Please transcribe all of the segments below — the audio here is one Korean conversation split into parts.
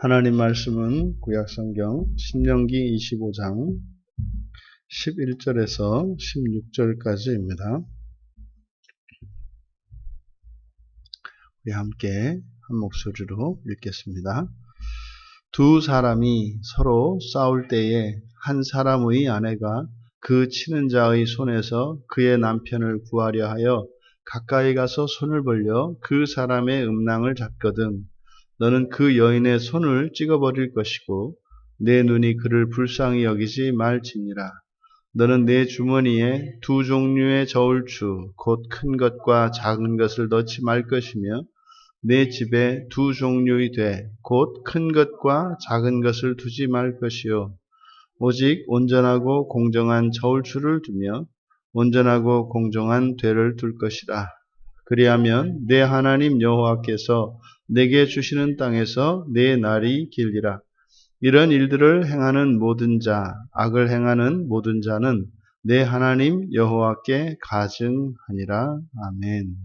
하나님 말씀은 구약성경 신명기 25장 11절에서 16절까지입니다. 우리 함께 한 목소리로 읽겠습니다. 두 사람이 서로 싸울 때에 한 사람의 아내가 그 치는 자의 손에서 그의 남편을 구하려 하여 가까이 가서 손을 벌려 그 사람의 음낭을 잡거든 너는 그 여인의 손을 찍어버릴 것이고 내 눈이 그를 불쌍히 여기지 말지니라. 너는 내 주머니에 두 종류의 저울추 곧 큰 것과 작은 것을 넣지 말 것이며 내 집에 두 종류의 돼 곧 큰 것과 작은 것을 두지 말 것이요 오직 온전하고 공정한 저울추를 두며 온전하고 공정한 되를 둘 것이라. 그리하면 내 하나님 여호와께서 내게 주시는 땅에서 내 날이 길리라. 이런 일들을 행하는 모든 자, 악을 행하는 모든 자는 내 하나님 여호와께 가증하니라. 아멘.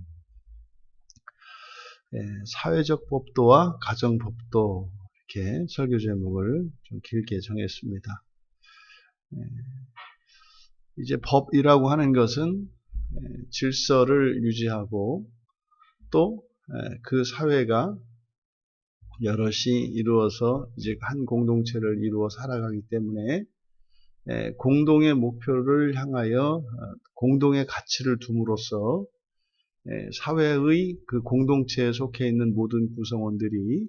사회적 법도와 가정 법도 이렇게 설교 제목을 좀 길게 정했습니다. 이제 법이라고 하는 것은 질서를 유지하고 또 그 사회가 여럿이 이루어서 이제 한 공동체를 이루어 살아가기 때문에 공동의 목표를 향하여 공동의 가치를 둠으로써 사회의 그 공동체에 속해 있는 모든 구성원들이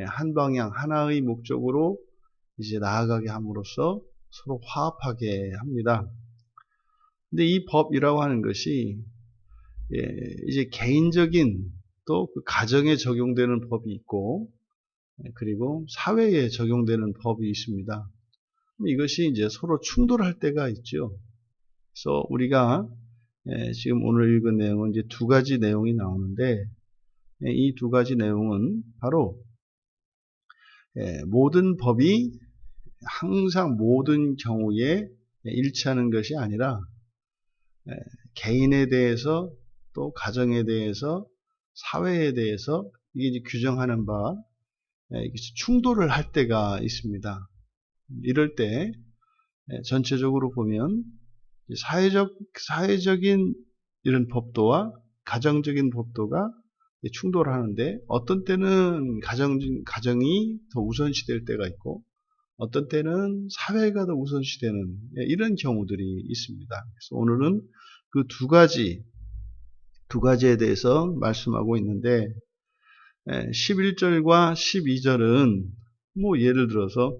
한 방향 하나의 목적으로 이제 나아가게 함으로써 서로 화합하게 합니다. 근데 이 법이라고 하는 것이 이제 개인적인 또 그 가정에 적용되는 법이 있고 그리고 사회에 적용되는 법이 있습니다. 이것이 이제 서로 충돌할 때가 있죠. 그래서 우리가 지금 오늘 읽은 내용은 이제 두 가지 내용이 나오는데 이 두 가지 내용은 바로 모든 법이 항상 모든 경우에 일치하는 것이 아니라 개인에 대해서 또 가정에 대해서 사회에 대해서 이게 이제 규정하는 바 충돌을 할 때가 있습니다. 이럴 때 전체적으로 보면 사회적인 이런 법도와 가정적인 법도가 충돌하는데 어떤 때는 가정이 더 우선시될 때가 있고 어떤 때는 사회가 더 우선시되는 이런 경우들이 있습니다. 그래서 오늘은 그 두 가지에 대해서 말씀하고 있는데 11절과 12절은 뭐 예를 들어서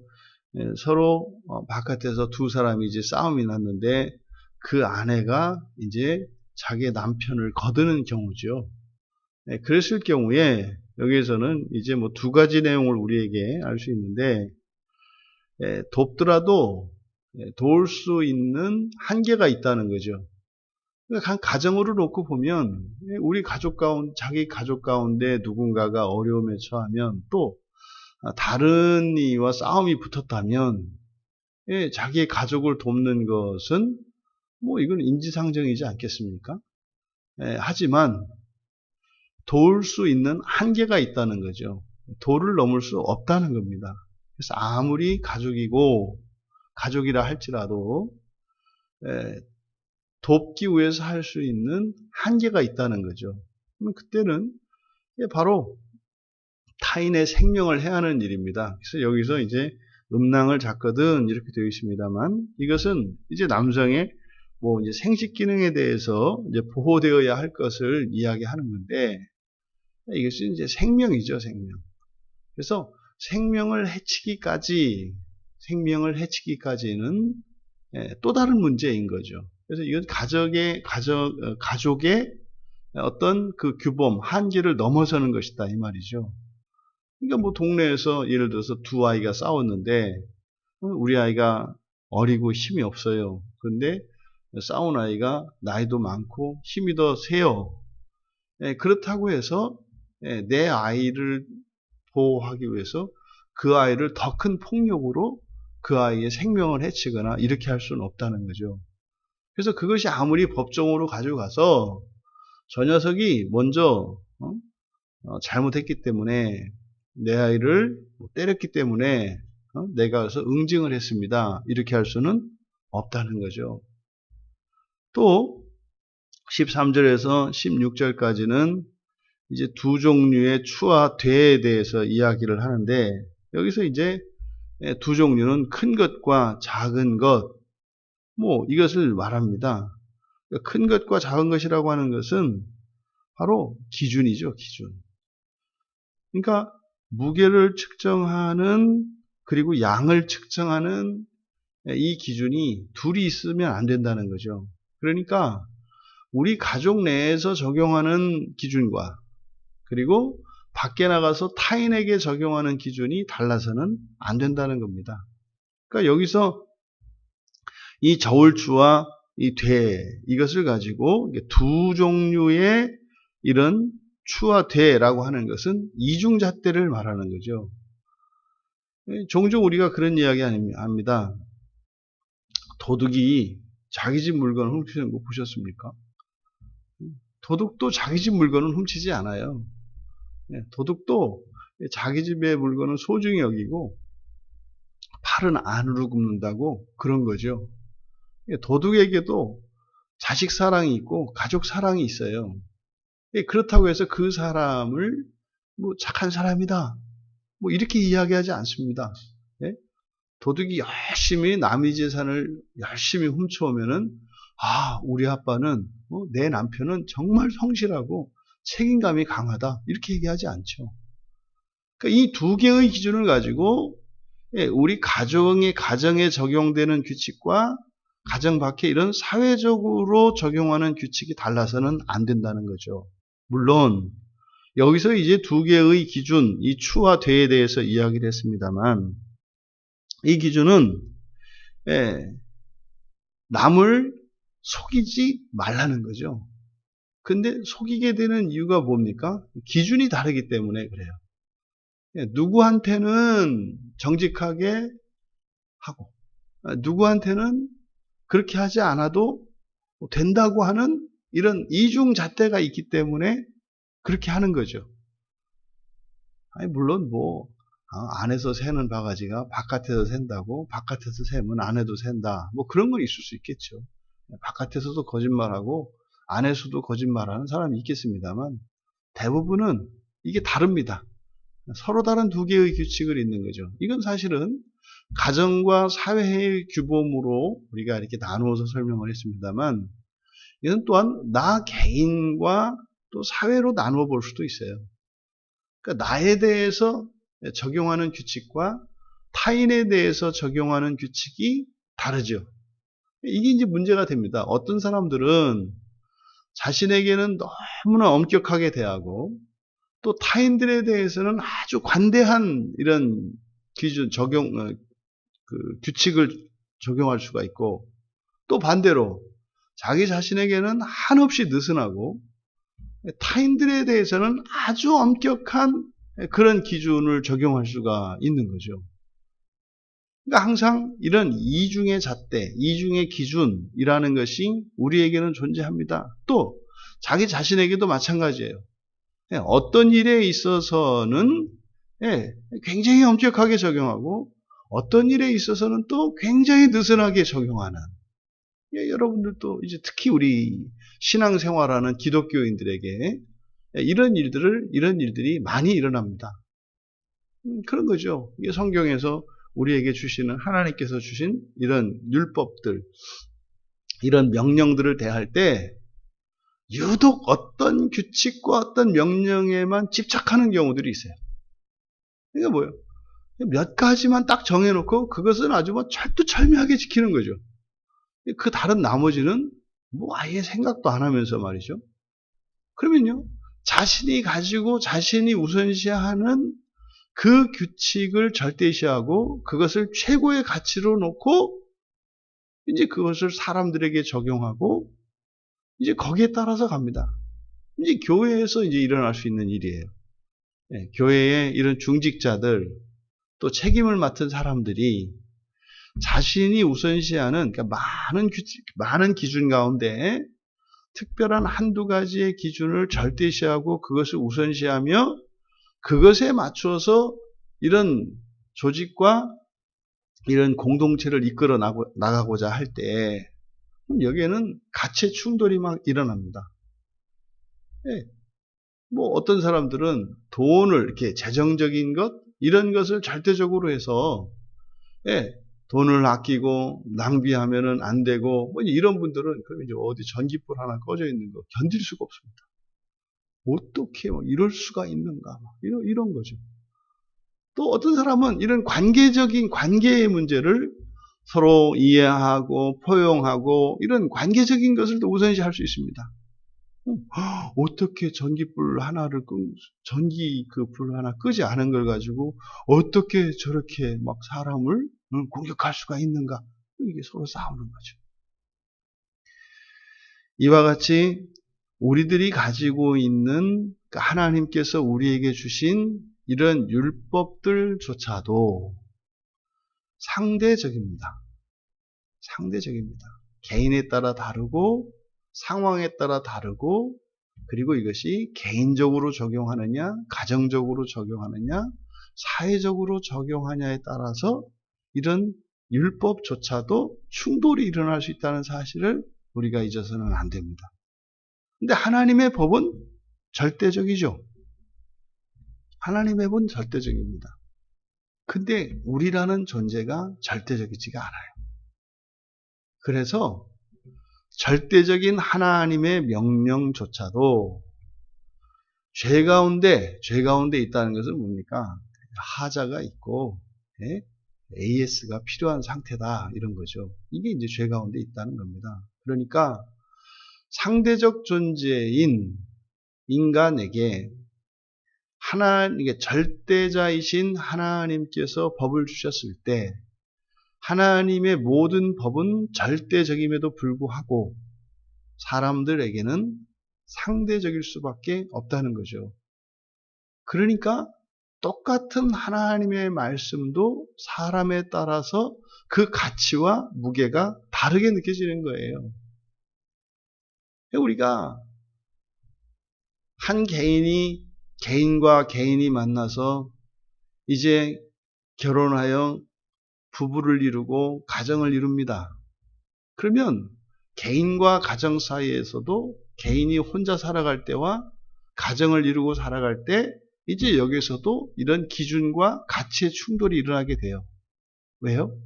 서로 바깥에서 두 사람이 이제 싸움이 났는데 그 아내가 이제 자기의 남편을 거드는 경우죠. 그랬을 경우에 여기에서는 이제 뭐 두 가지 내용을 우리에게 알 수 있는데 돕더라도 도울 수 있는 한계가 있다는 거죠. 그러니까 가정으로 놓고 보면 자기 가족 가운데 누군가가 어려움에 처하면 또 다른 이와 싸움이 붙었다면 자기의 가족을 돕는 것은 뭐 이건 인지상정이지 않겠습니까? 하지만 도울 수 있는 한계가 있다는 거죠. 도를 넘을 수 없다는 겁니다. 그래서 아무리 가족이라 할지라도 돕기 위해서 할 수 있는 한계가 있다는 거죠. 그러면 그때는 바로 타인의 생명을 해하는 일입니다. 그래서 여기서 이제 음낭을 잡거든 이렇게 되어 있습니다만 이것은 이제 남성의 뭐 이제 생식 기능에 대해서 이제 보호되어야 할 것을 이야기하는 건데 이것이 이제 생명이죠, 생명. 그래서 생명을 해치기까지는 또 다른 문제인 거죠. 그래서 이건 가족의 어떤 그 규범, 한계를 넘어서는 것이다, 이 말이죠. 그러니까 뭐 동네에서 예를 들어서 두 아이가 싸웠는데, 우리 아이가 어리고 힘이 없어요. 그런데 싸운 아이가 나이도 많고 힘이 더 세요. 그렇다고 해서 내 아이를 보호하기 위해서 그 아이를 더 큰 폭력으로 그 아이의 생명을 해치거나 이렇게 할 수는 없다는 거죠. 그래서 그것이 아무리 법정으로 가져가서 저 녀석이 먼저 잘못했기 때문에 내 아이를 때렸기 때문에 내가 가서 응징을 했습니다. 이렇게 할 수는 없다는 거죠. 또 13절에서 16절까지는 이제 두 종류의 추와 되에 대해서 이야기를 하는데, 여기서 이제 두 종류는 큰 것과 작은 것, 이것을 말합니다. 큰 것과 작은 것이라고 하는 것은 바로 기준이죠, 기준. 그러니까 무게를 측정하는, 그리고 양을 측정하는 이 기준이 둘이 있으면 안 된다는 거죠. 그러니까 우리 가족 내에서 적용하는 기준과 그리고 밖에 나가서 타인에게 적용하는 기준이 달라서는 안 된다는 겁니다. 그러니까 여기서 이 저울추와 이 돼, 이것을 가지고 두 종류의 이런 추와 돼라고 하는 것은 이중잣대를 말하는 거죠. 종종 우리가 그런 이야기 합니다. 도둑이 자기 집 물건을 훔치는 거 보셨습니까? 도둑도 자기 집 물건은 훔치지 않아요. 도둑도 자기 집의 물건은 소중히 여기고 팔은 안으로 굽는다고 그런 거죠. 도둑에게도 자식 사랑이 있고 가족 사랑이 있어요. 그렇다고 해서 그 사람을 착한 사람이다 이렇게 이야기하지 않습니다. 도둑이 열심히 남의 재산을 열심히 훔쳐오면은 우리 아빠는 내 남편은 정말 성실하고 책임감이 강하다 이렇게 얘기하지 않죠. 그러니까 이 두 개의 기준을 가지고 우리 가정에 적용되는 규칙과 가정 밖에 이런 사회적으로 적용하는 규칙이 달라서는 안 된다는 거죠. 물론 여기서 이제 두 개의 기준, 이 추와 돼에 대해서 이야기를 했습니다만, 이 기준은 남을 속이지 말라는 거죠. 근데 속이게 되는 이유가 뭡니까? 기준이 다르기 때문에 그래요. 누구한테는 정직하게 하고 누구한테는 그렇게 하지 않아도 된다고 하는 이런 이중잣대가 있기 때문에 그렇게 하는 거죠. 물론 안에서 새는 바가지가 바깥에서 샌다고, 바깥에서 새면 안에도 샌다. 그런 건 있을 수 있겠죠. 바깥에서도 거짓말하고 안에서도 거짓말하는 사람이 있겠습니다만 대부분은 이게 다릅니다. 서로 다른 두 개의 규칙을 있는 거죠. 이건 사실은 가정과 사회의 규범으로 우리가 이렇게 나누어서 설명을 했습니다만, 이건 또한 나 개인과 또 사회로 나누어 볼 수도 있어요. 그러니까 나에 대해서 적용하는 규칙과 타인에 대해서 적용하는 규칙이 다르죠. 이게 이제 문제가 됩니다. 어떤 사람들은 자신에게는 너무나 엄격하게 대하고 또 타인들에 대해서는 아주 관대한 이런 기준 규칙을 적용할 수가 있고, 또 반대로 자기 자신에게는 한없이 느슨하고 타인들에 대해서는 아주 엄격한 그런 기준을 적용할 수가 있는 거죠. 그러니까 항상 이런 이중의 잣대, 이중의 기준이라는 것이 우리에게는 존재합니다. 또 자기 자신에게도 마찬가지예요. 어떤 일에 있어서는 굉장히 엄격하게 적용하고 어떤 일에 있어서는 또 굉장히 느슨하게 적용하는, 여러분들도 이제 특히 우리 신앙생활하는 기독교인들에게 이런 일들이 많이 일어납니다. 그런 거죠. 이게 성경에서 우리에게 주시는, 하나님께서 주신 이런 율법들, 이런 명령들을 대할 때 유독 어떤 규칙과 어떤 명령에만 집착하는 경우들이 있어요. 그러니까 뭐예요? 몇 가지만 딱 정해놓고 그것은 아주 철두철미하게 지키는 거죠. 그 다른 나머지는 아예 생각도 안 하면서 말이죠. 그러면요, 자신이 가지고 자신이 우선시하는 그 규칙을 절대시하고 그것을 최고의 가치로 놓고 이제 그것을 사람들에게 적용하고 이제 거기에 따라서 갑니다. 이제 교회에서 이제 일어날 수 있는 일이에요. 교회의 이런 중직자들, 또 책임을 맡은 사람들이 자신이 우선시하는, 그러니까 많은 기준 가운데 특별한 한두 가지의 기준을 절대시하고 그것을 우선시하며 그것에 맞추어서 이런 조직과 이런 공동체를 이끌어 나가고자 할 때, 여기에는 가치 충돌이 막 일어납니다. 예. 뭐 어떤 사람들은 돈을 이렇게 재정적인 것, 이런 것을 절대적으로 해서, 예, 돈을 아끼고 낭비하면은 안 되고, 뭐 이런 분들은 그럼 이제 어디 전기불 하나 꺼져 있는 거 견딜 수가 없습니다. 어떻게 뭐 이럴 수가 있는가, 이런 거죠. 또 어떤 사람은 이런 관계의 문제를 서로 이해하고 포용하고 이런 관계적인 것을 또 우선시할 수 있습니다. 어떻게 전기 그 불 하나 끄지 않은 걸 가지고 어떻게 저렇게 막 사람을 공격할 수가 있는가? 이게 서로 싸우는 거죠. 이와 같이 우리들이 가지고 있는 하나님께서 우리에게 주신 이런 율법들조차도 상대적입니다. 상대적입니다. 개인에 따라 다르고 상황에 따라 다르고, 그리고 이것이 개인적으로 적용하느냐, 가정적으로 적용하느냐, 사회적으로 적용하냐에 따라서 이런 율법조차도 충돌이 일어날 수 있다는 사실을 우리가 잊어서는 안 됩니다. 근데 하나님의 법은 절대적이죠. 하나님의 법은 절대적입니다. 근데 우리라는 존재가 절대적이지가 않아요. 그래서 절대적인 하나님의 명령조차도 죄 가운데 있다는 것은 뭡니까? 하자가 있고, 예? AS가 필요한 상태다, 이런 거죠. 이게 이제 죄 가운데 있다는 겁니다. 그러니까 상대적 존재인 인간에게 이게 절대자이신 하나님께서 법을 주셨을 때, 하나님의 모든 법은 절대적임에도 불구하고 사람들에게는 상대적일 수밖에 없다는 거죠. 그러니까 똑같은 하나님의 말씀도 사람에 따라서 그 가치와 무게가 다르게 느껴지는 거예요. 우리가 한 개인과 개인이 만나서 이제 결혼하여 부부를 이루고 가정을 이룹니다. 그러면 개인과 가정 사이에서도 개인이 혼자 살아갈 때와 가정을 이루고 살아갈 때 이제 여기서도 이런 기준과 가치의 충돌이 일어나게 돼요. 왜요?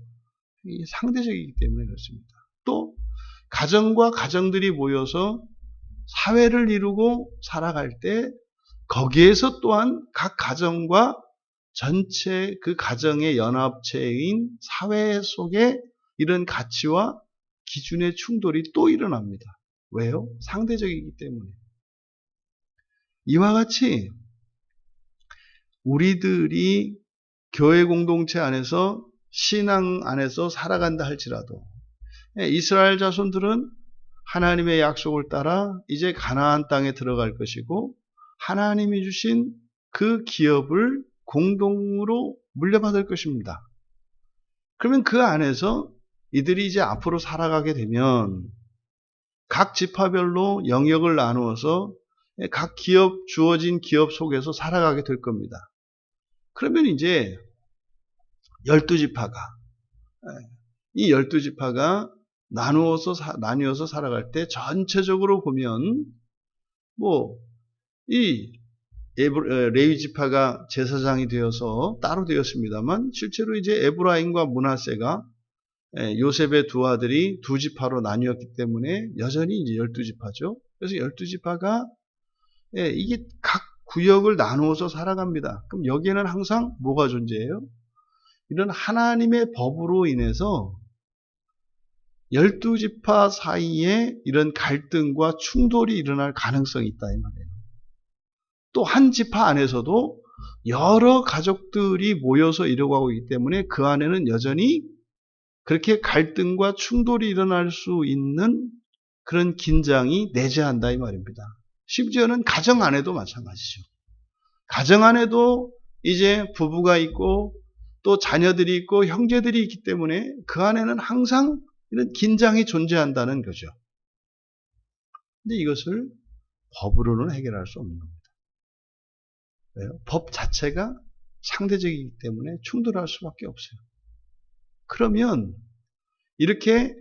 이게 상대적이기 때문에 그렇습니다. 또 가정과 가정들이 모여서 사회를 이루고 살아갈 때 거기에서 또한 각 가정과 전체 그 가정의 연합체인 사회 속에 이런 가치와 기준의 충돌이 또 일어납니다. 왜요? 상대적이기 때문에. 이와 같이 우리들이 교회 공동체 안에서 신앙 안에서 살아간다 할지라도 이스라엘 자손들은 하나님의 약속을 따라 이제 가나안 땅에 들어갈 것이고 하나님이 주신 그 기업을 공동으로 물려받을 것입니다. 그러면 그 안에서 이들이 이제 앞으로 살아가게 되면 각 지파별로 영역을 나누어서 각 주어진 기업 속에서 살아가게 될 겁니다. 그러면 이제 12지파가, 이 12지파가 나뉘어서 살아갈 때 전체적으로 보면 레위 지파가 제사장이 되어서 따로 되었습니다만 실제로 이제 에브라임과 므낫세가 요셉의 두 아들이 두 지파로 나뉘었기 때문에 여전히 이제 12지파죠. 그래서 12지파가 이게 각 구역을 나누어서 살아갑니다. 그럼 여기에는 항상 뭐가 존재해요? 이런 하나님의 법으로 인해서 12지파 사이에 이런 갈등과 충돌이 일어날 가능성이 있다 이 말이에요. 또 한 지파 안에서도 여러 가족들이 모여서 이루어가고 있기 때문에 그 안에는 여전히 그렇게 갈등과 충돌이 일어날 수 있는 그런 긴장이 내재한다 이 말입니다. 심지어는 가정 안에도 마찬가지죠. 가정 안에도 이제 부부가 있고 또 자녀들이 있고 형제들이 있기 때문에 그 안에는 항상 이런 긴장이 존재한다는 거죠. 근데 이것을 법으로는 해결할 수 없는 겁니다. 왜요? 법 자체가 상대적이기 때문에 충돌할 수밖에 없어요. 그러면 이렇게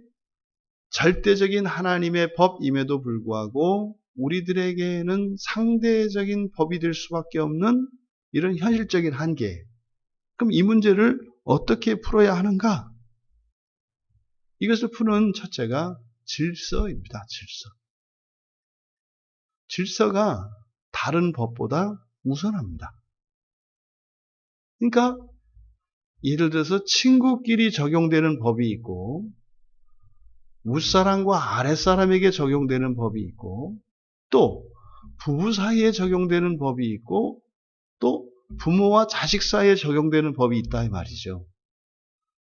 절대적인 하나님의 법임에도 불구하고 우리들에게는 상대적인 법이 될 수밖에 없는 이런 현실적인 한계. 그럼 이 문제를 어떻게 풀어야 하는가? 이것을 푸는 첫째가 질서입니다. 질서. 질서가 다른 법보다 우선합니다. 그러니까 예를 들어서 친구끼리 적용되는 법이 있고 윗사람과 아랫사람에게 적용되는 법이 있고 또 부부 사이에 적용되는 법이 있고 또 부모와 자식 사이에 적용되는 법이 있다 이 말이죠.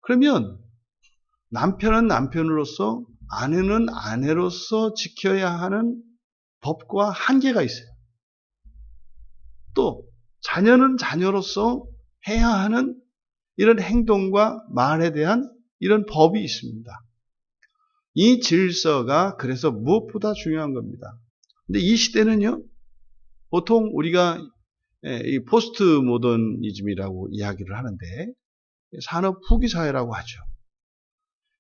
그러면 남편은 남편으로서 아내는 아내로서 지켜야 하는 법과 한계가 있어요. 또 자녀는 자녀로서 해야 하는 이런 행동과 말에 대한 이런 법이 있습니다. 이 질서가 그래서 무엇보다 중요한 겁니다. 근데 이 시대는요, 보통 우리가 이 포스트 모더니즘이라고 이야기를 하는데 산업 후기 사회라고 하죠.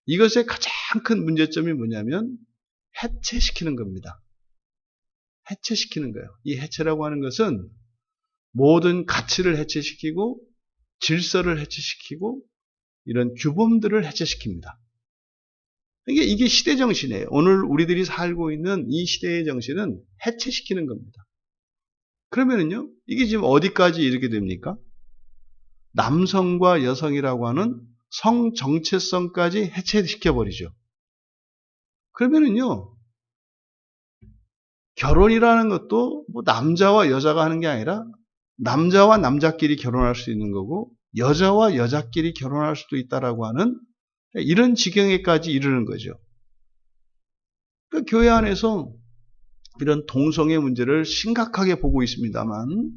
이것의 가장 큰 문제점이 뭐냐면 해체시키는 겁니다. 해체시키는 거예요. 이 해체라고 하는 것은 모든 가치를 해체시키고 질서를 해체시키고 이런 규범들을 해체시킵니다. 이게 시대 정신이에요. 오늘 우리들이 살고 있는 이 시대의 정신은 해체시키는 겁니다. 그러면은요, 이게 지금 어디까지 이렇게 됩니까? 남성과 여성이라고 하는 성 정체성까지 해체시켜버리죠. 그러면은요, 결혼이라는 것도 뭐 남자와 여자가 하는 게 아니라 남자와 남자끼리 결혼할 수 있는 거고 여자와 여자끼리 결혼할 수도 있다라고 하는 이런 지경에까지 이르는 거죠. 그러니까 교회 안에서 이런 동성애 문제를 심각하게 보고 있습니다만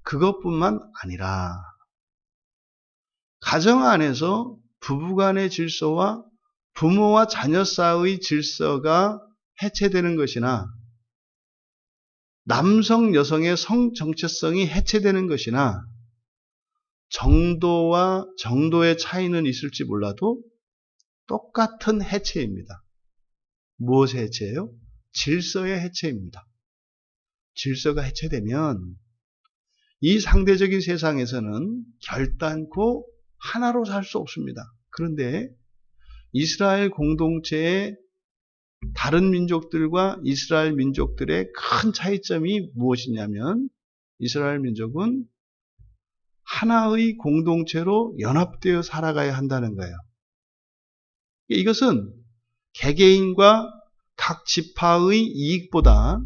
그것뿐만 아니라 가정 안에서 부부간의 질서와 부모와 자녀 사이의 질서가 해체되는 것이나 남성 여성의 성 정체성이 해체되는 것이나 정도의 차이는 있을지 몰라도 똑같은 해체입니다. 무엇의 해체예요? 질서의 해체입니다. 질서가 해체되면 이 상대적인 세상에서는 결단코 하나로 살 수 없습니다. 그런데 이스라엘 공동체의 다른 민족들과 이스라엘 민족들의 큰 차이점이 무엇이냐면 이스라엘 민족은 하나의 공동체로 연합되어 살아가야 한다는 거예요. 이것은 개개인과 각 지파의 이익보다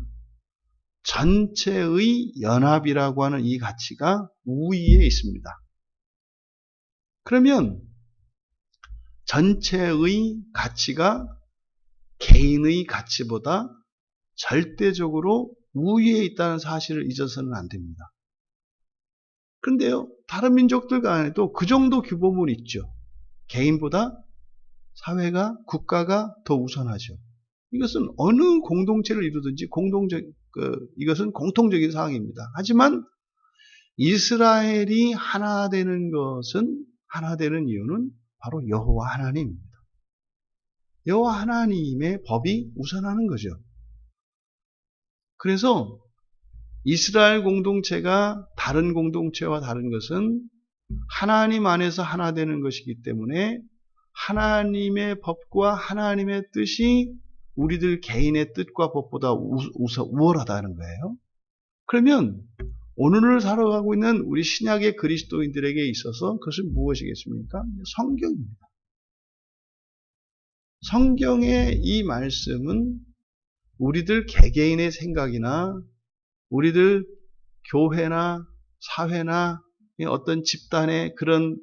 전체의 연합이라고 하는 이 가치가 우위에 있습니다. 그러면 전체의 가치가 개인의 가치보다 절대적으로 우위에 있다는 사실을 잊어서는 안 됩니다. 그런데요, 다른 민족들 간에도 그 정도 규범은 있죠. 개인보다 사회가, 국가가 더 우선하죠. 이것은 어느 공동체를 이루든지 이것은 공통적인 사항입니다. 하지만 이스라엘이 하나 되는 이유는 바로 여호와 하나님입니다. 여호와 하나님의 법이 우선하는 거죠. 그래서 이스라엘 공동체가 다른 공동체와 다른 것은 하나님 안에서 하나 되는 것이기 때문에 하나님의 법과 하나님의 뜻이 우리들 개인의 뜻과 법보다 우월하다는 거예요. 그러면 오늘을 살아가고 있는 우리 신약의 그리스도인들에게 있어서 그것은 무엇이겠습니까? 성경입니다. 성경의 이 말씀은 우리들 개개인의 생각이나 우리들 교회나 사회나 어떤 집단의 그런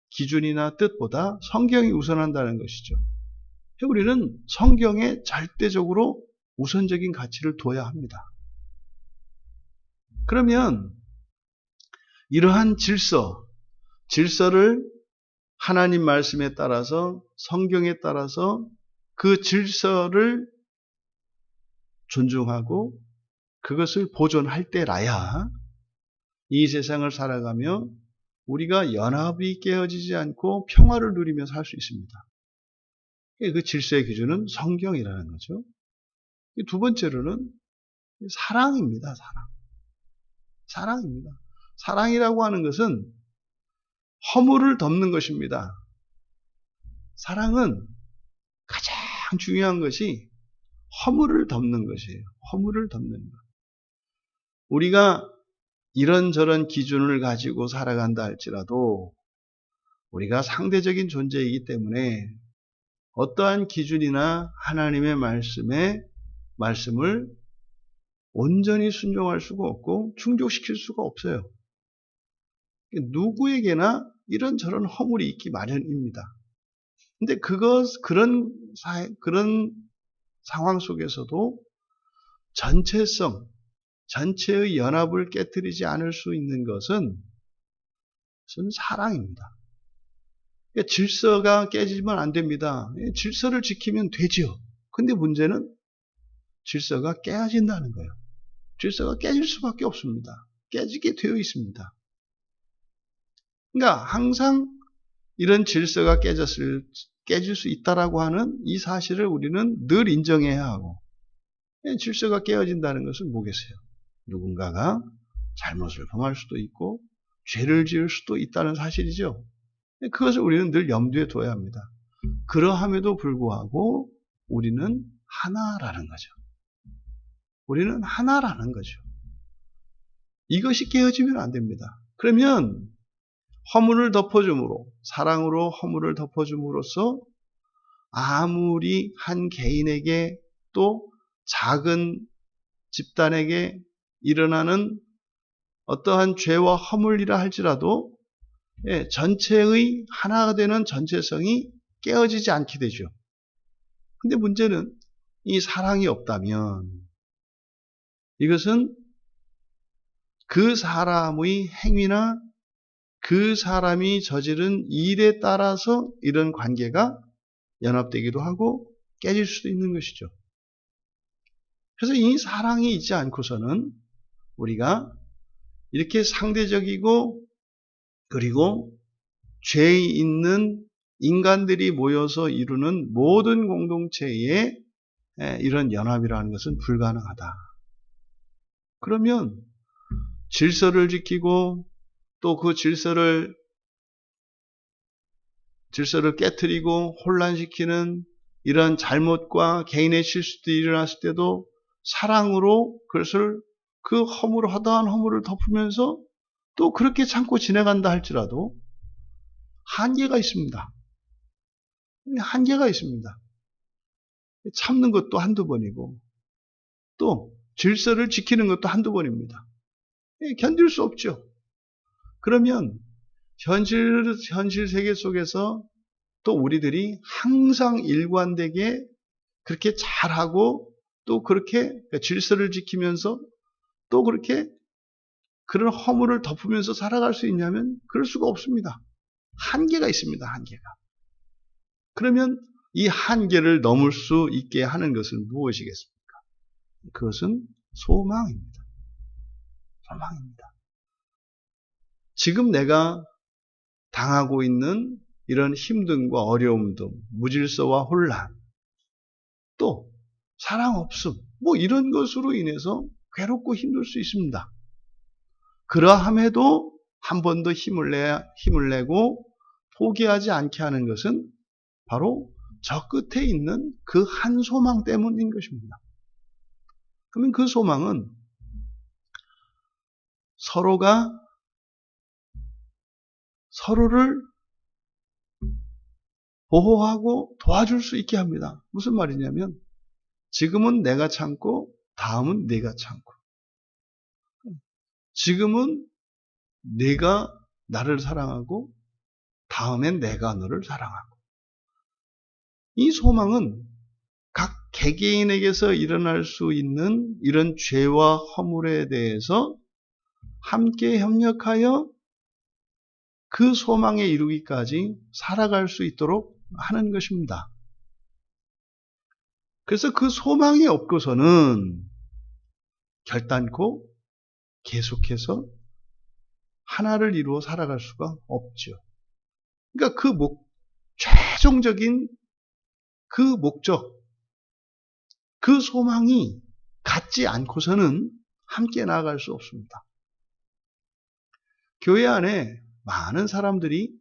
기준이나 뜻보다 성경이 우선한다는 것이죠. 우리는 성경에 절대적으로 우선적인 가치를 둬야 합니다. 그러면 이러한 질서를 하나님 말씀에 따라서 성경에 따라서 그 질서를 존중하고 그것을 보존할 때라야 이 세상을 살아가며 우리가 연합이 깨어지지 않고 평화를 누리며 살 수 있습니다. 그 질서의 기준은 성경이라는 거죠. 두 번째로는 사랑입니다. 사랑입니다. 사랑이라고 하는 것은 허물을 덮는 것입니다. 사랑은 가장 중요한 것이 허물을 덮는 것이에요. 허물을 덮는 것. 우리가 이런저런 기준을 가지고 살아간다 할지라도 우리가 상대적인 존재이기 때문에 어떠한 기준이나 하나님의 말씀을 온전히 순종할 수가 없고 충족시킬 수가 없어요. 누구에게나 이런저런 허물이 있기 마련입니다. 근데 그런 상황 속에서도 전체의 연합을 깨뜨리지 않을 수 있는 것은 사랑입니다. 질서가 깨지면 안 됩니다. 질서를 지키면 되지요. 근데 문제는 질서가 깨진다는 거예요. 질서가 깨질 수밖에 없습니다. 깨지게 되어 있습니다. 그러니까 항상 이런 질서가 깨질 수 있다라고 하는 이 사실을 우리는 늘 인정해야 하고, 질서가 깨어진다는 것은 뭐겠어요? 누군가가 잘못을 범할 수도 있고 죄를 지을 수도 있다는 사실이죠. 그것을 우리는 늘 염두에 둬야 합니다. 그러함에도 불구하고 우리는 하나라는 거죠. 우리는 하나라는 거죠. 이것이 깨어지면 안 됩니다. 그러면 허물을 덮어줌으로, 사랑으로 허물을 덮어줌으로써 아무리 한 개인에게 또 작은 집단에게 일어나는 어떠한 죄와 허물이라 할지라도 전체의 하나가 되는 전체성이 깨어지지 않게 되죠. 근데 문제는 이 사랑이 없다면 이것은 그 사람의 행위나 그 사람이 저지른 일에 따라서 이런 관계가 연합되기도 하고 깨질 수도 있는 것이죠. 그래서 이 사랑이 있지 않고서는 우리가 이렇게 상대적이고 그리고 죄 있는 인간들이 모여서 이루는 모든 공동체의 이런 연합이라는 것은 불가능하다. 그러면 질서를 지키고 또 그 질서를 깨트리고 혼란시키는 이런 잘못과 개인의 실수들이 일어났을 때도 사랑으로 그것을 그 허다한 허물을 덮으면서 또 그렇게 참고 지내간다 할지라도 한계가 있습니다. 한계가 있습니다. 참는 것도 한두 번이고 또 질서를 지키는 것도 한두 번입니다. 견딜 수 없죠. 그러면 현실 세계 속에서 또 우리들이 항상 일관되게 그렇게 잘하고 또 그렇게 질서를 지키면서 또 그렇게 그런 허물을 덮으면서 살아갈 수 있냐면 그럴 수가 없습니다. 한계가 있습니다. 한계가. 그러면 이 한계를 넘을 수 있게 하는 것은 무엇이겠습니까? 그것은 소망입니다. 소망입니다. 지금 내가 당하고 있는 이런 힘듦과 어려움들, 무질서와 혼란, 또 사랑 없음, 이런 것으로 인해서 괴롭고 힘들 수 있습니다. 그러함에도 한 번 더 힘을 내고 포기하지 않게 하는 것은 바로 저 끝에 있는 그 한 소망 때문인 것입니다. 그러면 그 소망은 서로가 서로를 보호하고 도와줄 수 있게 합니다. 무슨 말이냐면 지금은 내가 참고 다음은 네가 참고, 지금은 네가 나를 사랑하고 다음엔 내가 너를 사랑하고, 이 소망은 각 개개인에게서 일어날 수 있는 이런 죄와 허물에 대해서 함께 협력하여 그 소망에 이루기까지 살아갈 수 있도록 하는 것입니다. 그래서 그 소망이 없고서는 결단코 계속해서 하나를 이루어 살아갈 수가 없죠. 그러니까 최종적인 그 목적, 그 소망이 갖지 않고서는 함께 나아갈 수 없습니다. 교회 안에 많은 사람들이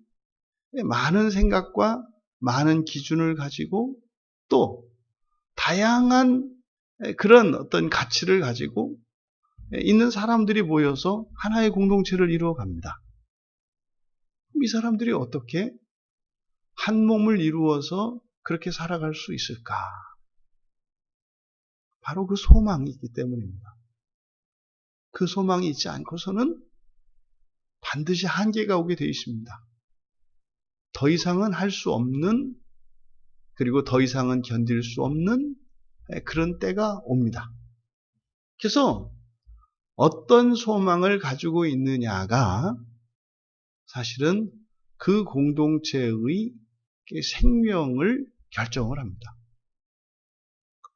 많은 생각과 많은 기준을 가지고 또 다양한 그런 어떤 가치를 가지고 있는 사람들이 모여서 하나의 공동체를 이루어 갑니다. 이 사람들이 어떻게 한 몸을 이루어서 그렇게 살아갈 수 있을까? 바로 그 소망이 있기 때문입니다. 그 소망이 있지 않고서는 반드시 한계가 오게 되어 있습니다. 더 이상은 할 수 없는, 그리고 더 이상은 견딜 수 없는 그런 때가 옵니다. 그래서 어떤 소망을 가지고 있느냐가 사실은 그 공동체의 생명을 결정을 합니다.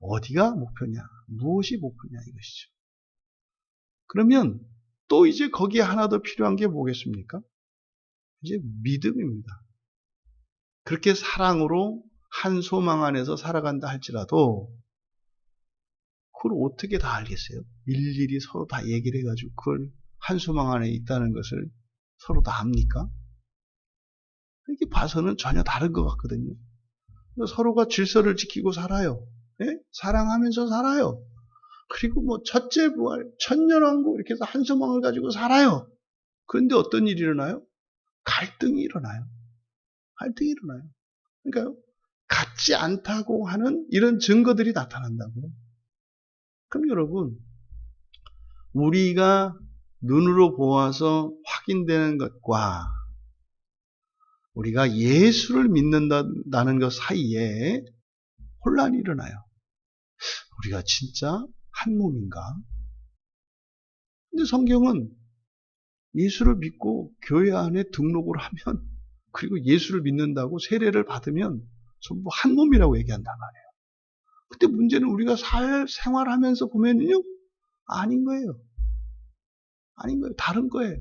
어디가 목표냐, 무엇이 목표냐 이것이죠. 그러면 또 이제 거기에 하나 더 필요한 게 뭐겠습니까? 이제 믿음입니다. 그렇게 사랑으로 한 소망 안에서 살아간다 할지라도 그걸 어떻게 다 알겠어요? 일일이 서로 다 얘기를 해가지고 그걸 한 소망 안에 있다는 것을 서로 다 압니까? 이렇게 봐서는 전혀 다른 것 같거든요. 서로가 질서를 지키고 살아요. 예? 사랑하면서 살아요. 그리고 뭐 첫째 부활, 천년왕국 이렇게 해서 한 소망을 가지고 살아요. 그런데 어떤 일이 일어나요? 갈등이 일어나요. 갈등이 일어나요. 그러니까요, 같지 않다고 하는 이런 증거들이 나타난다고요. 그럼 여러분, 우리가 눈으로 보아서 확인되는 것과 우리가 예수를 믿는다는 것 사이에 혼란이 일어나요. 우리가 진짜 한 몸인가? 근데 성경은 예수를 믿고 교회 안에 등록을 하면, 그리고 예수를 믿는다고 세례를 받으면 전부 한 몸이라고 얘기한단 말이에요. 근데 문제는 우리가 생활하면서 보면요, 아닌 거예요. 아닌 거예요. 다른 거예요.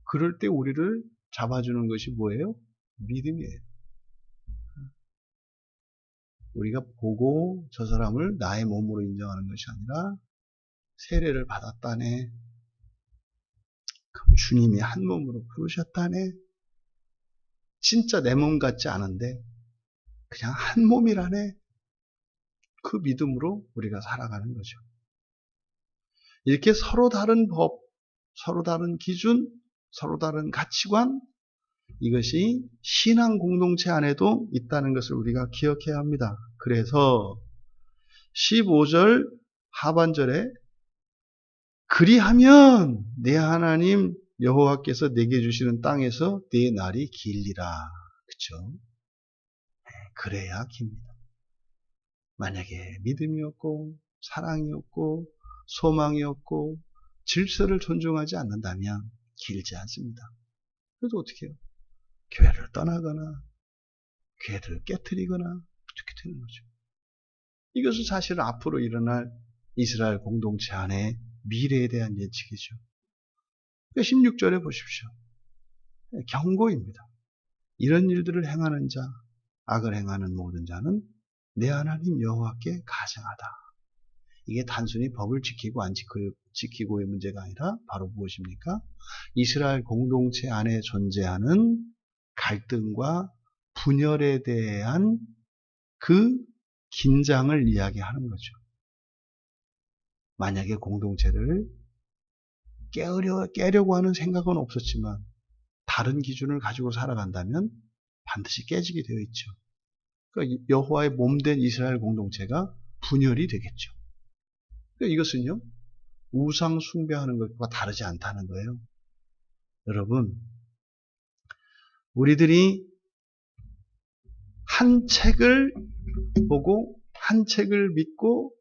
그럴 때 우리를 잡아주는 것이 뭐예요? 믿음이에요. 우리가 보고 저 사람을 나의 몸으로 인정하는 것이 아니라 세례를 받았다네. 그럼 주님이 한 몸으로 부르셨다네. 진짜 내 몸 같지 않은데 그냥 한 몸이라네. 그 믿음으로 우리가 살아가는 거죠. 이렇게 서로 다른 법, 서로 다른 기준, 서로 다른 가치관, 이것이 신앙 공동체 안에도 있다는 것을 우리가 기억해야 합니다. 그래서 15절 하반절에 그리하면 내 하나님 여호와께서 내게 주시는 땅에서 내 날이 길리라. 그렇죠? 그래야 깁니다. 만약에 믿음이 없고 사랑이 없고 소망이 없고 질서를 존중하지 않는다면 길지 않습니다. 그래서 어떻게 해요? 교회를 떠나거나 교회를 깨트리거나 이렇게 되는 거죠. 이것은 사실 앞으로 일어날 이스라엘 공동체 안에 미래에 대한 예측이죠. 16절에 보십시오. 경고입니다. 이런 일들을 행하는 자, 악을 행하는 모든 자는 내 하나님 여호와께 가증하다. 이게 단순히 법을 지키고 안 지키고의 문제가 아니라 바로 무엇입니까? 이스라엘 공동체 안에 존재하는 갈등과 분열에 대한 그 긴장을 이야기하는 거죠. 만약에 공동체를 깨려고 하는 생각은 없었지만 다른 기준을 가지고 살아간다면 반드시 깨지게 되어 있죠. 그러니까 여호와의 몸된 이스라엘 공동체가 분열이 되겠죠. 그러니까 이것은요, 우상 숭배하는 것과 다르지 않다는 거예요. 여러분, 우리들이 한 책을 보고 한 책을 믿고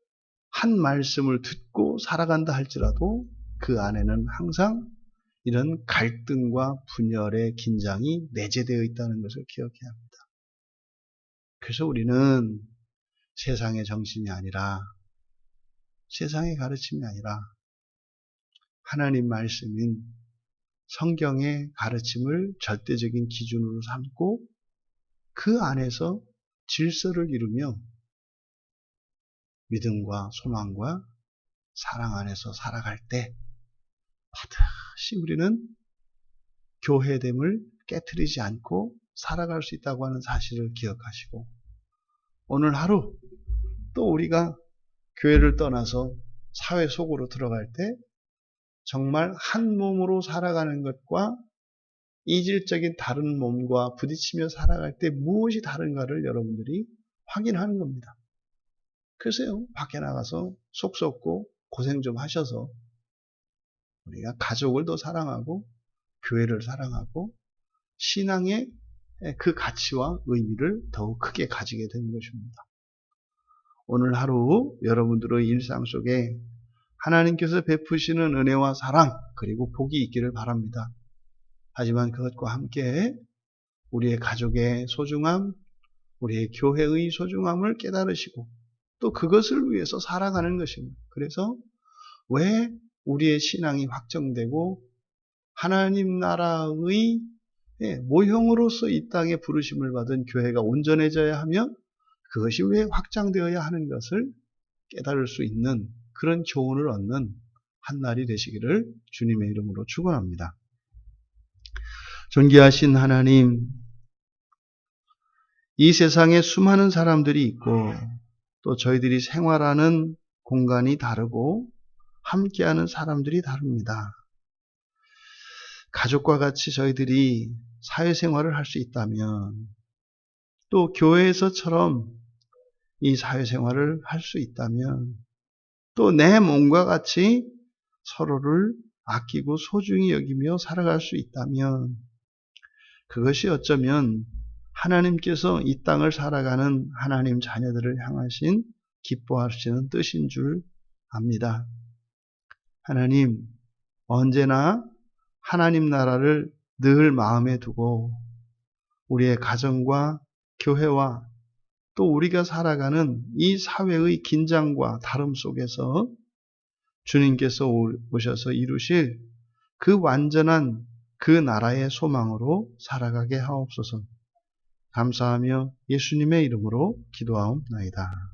한 말씀을 듣고 살아간다 할지라도 그 안에는 항상 이런 갈등과 분열의 긴장이 내재되어 있다는 것을 기억해야 합니다. 그래서 우리는 세상의 정신이 아니라, 세상의 가르침이 아니라 하나님 말씀인 성경의 가르침을 절대적인 기준으로 삼고 그 안에서 질서를 이루며 믿음과 소망과 사랑 안에서 살아갈 때 반드시 우리는 교회됨을 깨트리지 않고 살아갈 수 있다고 하는 사실을 기억하시고 오늘 하루 또 우리가 교회를 떠나서 사회 속으로 들어갈 때 정말 한 몸으로 살아가는 것과 이질적인 다른 몸과 부딪히며 살아갈 때 무엇이 다른가를 여러분들이 확인하는 겁니다. 글쎄요, 밖에 나가서 속 썩고 고생 좀 하셔서 우리가 가족을 더 사랑하고 교회를 사랑하고 신앙의 그 가치와 의미를 더욱 크게 가지게 되는 것입니다. 오늘 하루 여러분들의 일상 속에 하나님께서 베푸시는 은혜와 사랑 그리고 복이 있기를 바랍니다. 하지만 그것과 함께 우리의 가족의 소중함, 우리의 교회의 소중함을 깨달으시고 또 그것을 위해서 살아가는 것입니다. 그래서 왜 우리의 신앙이 확정되고 하나님 나라의 모형으로서 이 땅에 부르심을 받은 교회가 온전해져야 하며 그것이 왜 확장되어야 하는 것을 깨달을 수 있는 그런 교훈을 얻는 한 날이 되시기를 주님의 이름으로 축원합니다. 존귀하신 하나님, 이 세상에 수많은 사람들이 있고 또 저희들이 생활하는 공간이 다르고 함께하는 사람들이 다릅니다. 가족과 같이 저희들이 사회생활을 할 수 있다면 또 교회에서처럼 이 사회생활을 할 수 있다면 또 내 몸과 같이 서로를 아끼고 소중히 여기며 살아갈 수 있다면 그것이 어쩌면 하나님께서 이 땅을 살아가는 하나님 자녀들을 향하신 기뻐하시는 뜻인 줄 압니다. 하나님, 언제나 하나님 나라를 늘 마음에 두고 우리의 가정과 교회와 또 우리가 살아가는 이 사회의 긴장과 다름 속에서 주님께서 오셔서 이루실 그 완전한 그 나라의 소망으로 살아가게 하옵소서. 감사하며 예수님의 이름으로 기도하옵나이다.